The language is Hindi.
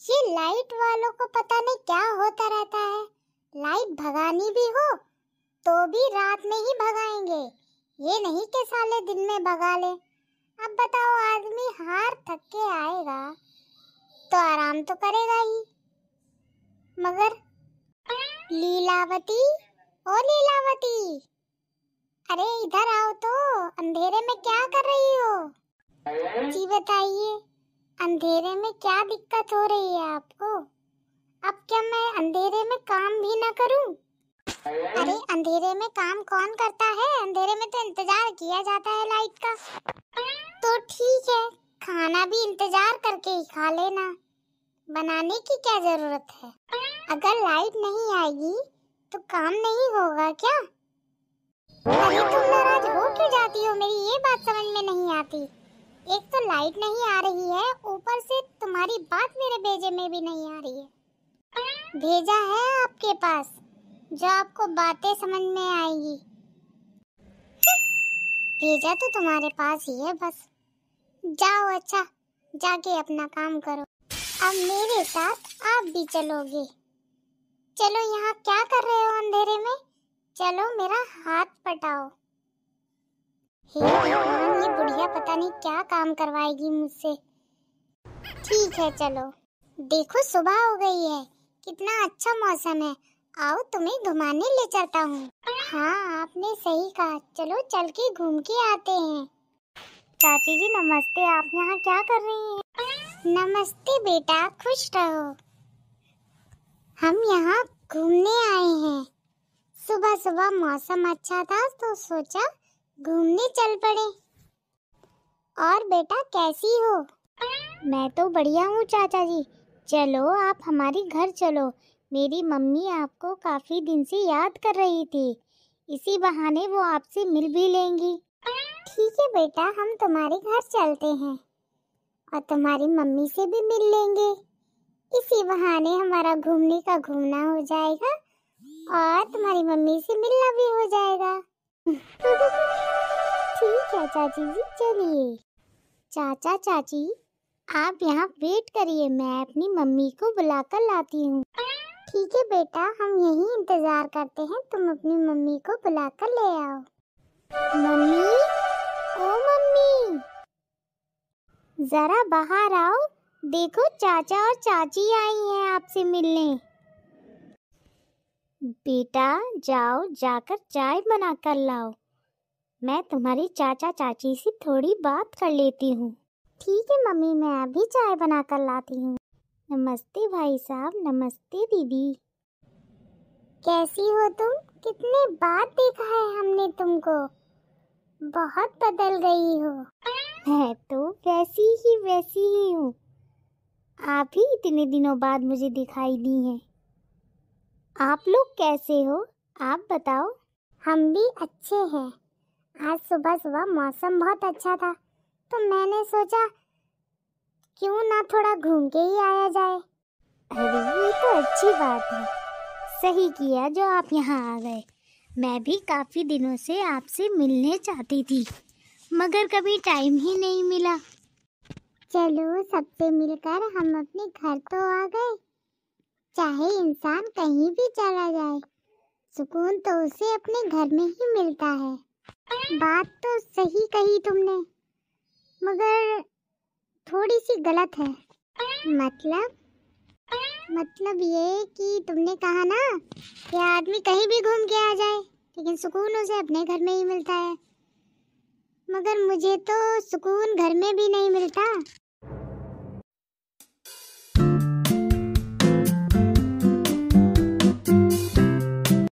ये लाइट वालों को पता नहीं क्या होता रहता है। लाइट भगानी भी हो तो भी रात में ही भगाएंगे, ये नहीं कि साले दिन में भगा ले। अब बताओ, आदमी हार थक के आएगा तो आराम तो करेगा ही। मगर लीलावती, ओ लीलावती, अरे इधर आओ तो, अंधेरे में क्या कर रही हो? जी बताइए, अंधेरे में क्या दिक्कत हो रही है आपको? अब क्या मैं अंधेरे में काम भी ना करूं? अरे अंधेरे में काम कौन करता है? अंधेरे में तो इंतजार किया जाता है लाइट का। तो ठीक है, खाना भी इंतजार करके ही खा लेना, बनाने की क्या जरूरत है? अगर लाइट नहीं आएगी तो काम नहीं होगा क्या? अरे तुम नाराज हो क्यों जाती हो? मेरी ये बात समझ में नहीं आती। एक तो लाइट नहीं आ रही है, ऊपर से तुम्हारी बात मेरे भेजे में भी नहीं आ रही है। भेजा है आपके पास जो आपको बातें समझ में आएगी। भेजा तो तुम्हारे पास ही है बस। जाओ, अच्छा जाके अपना काम करो। अब मेरे साथ आप भी चलोगे। चलो, यहाँ क्या कर रहे हो अंधेरे में? चलो मेरा हाथ पटाओ। हे भगवान, ये बुढ़िया पता नहीं क्या काम करवाएगी मुझसे। ठीक है चलो। देखो सुबह हो गई है, कितना अच्छा मौसम है। आओ तुम्हें घुमाने ले चलता हूँ। हाँ आपने सही कहा, चलो चल के घूम के आते हैं। चाची जी नमस्ते, आप यहाँ क्या कर रही हैं? नमस्ते बेटा, खुश रहो। हम यहाँ घूमने आए हैं। सुबह सुबह मौसम अच्छा था तो सोचा घूमने चल पड़े। और बेटा कैसी हो? मैं तो बढ़िया हूँ चाचा जी। चलो आप हमारे घर चलो, मेरी मम्मी आपको काफी दिन से याद कर रही थी, इसी बहाने वो आपसे मिल भी लेंगी। ठीक है बेटा, हम तुम्हारे घर चलते हैं और तुम्हारी मम्मी से भी मिल लेंगे। इसी बहाने हमारा घूमने का घूमना हो जाएगा और तुम्हारी मम्मी से मिलना भी हो जाएगा। ठीक है चाची जी, चलिए। चाचा चाची आप यहाँ वेट करिए, मैं अपनी मम्मी को बुलाकर लाती हूँ। ठीक है बेटा, हम यही इंतजार करते हैं, तुम अपनी मम्मी को बुलाकर ले आओ। मम्मी, ओ मम्मी, जरा बाहर आओ, देखो चाचा और चाची आई हैं आपसे मिलने। बेटा जाओ, जाकर चाय बना कर लाओ, मैं तुम्हारी चाचा चाची से थोड़ी बात कर लेती हूँ। ठीक है मम्मी, मैं अभी चाय बना कर लाती हूँ। नमस्ते भाई साहब, नमस्ते दीदी। कैसी हो तुम? कितने बाद देखा है हमने तुमको, बहुत बदल गई हो। मैं तो वैसी ही हूँ, आप ही इतने दिनों बाद मुझे दिखाई दी हैं। आप लोग कैसे हो, आप बताओ? हम भी अच्छे हैं। आज सुबह सुबह मौसम बहुत अच्छा था तो मैंने सोचा क्यों ना थोड़ा घूम के ही आया जाए। अरे ये तो अच्छी बात है, सही किया जो आप यहाँ आ गए। मैं भी काफी दिनों से आपसे मिलने चाहती थी मगर कभी टाइम ही नहीं मिला। चलो सबसे मिलकर हम अपने घर तो आ गए। चाहे इंसान कहीं भी चला जाए, सुकून तो उसे अपने घर में ही मिलता है। बात तो सही कही तुमने, मगर थोड़ी सी गलत है। मतलब ये कि तुमने कहा ना कि आदमी कहीं भी घूम के आ जाए लेकिन सुकून उसे अपने घर में ही मिलता है, मगर मुझे तो सुकून घर में भी नहीं मिलता।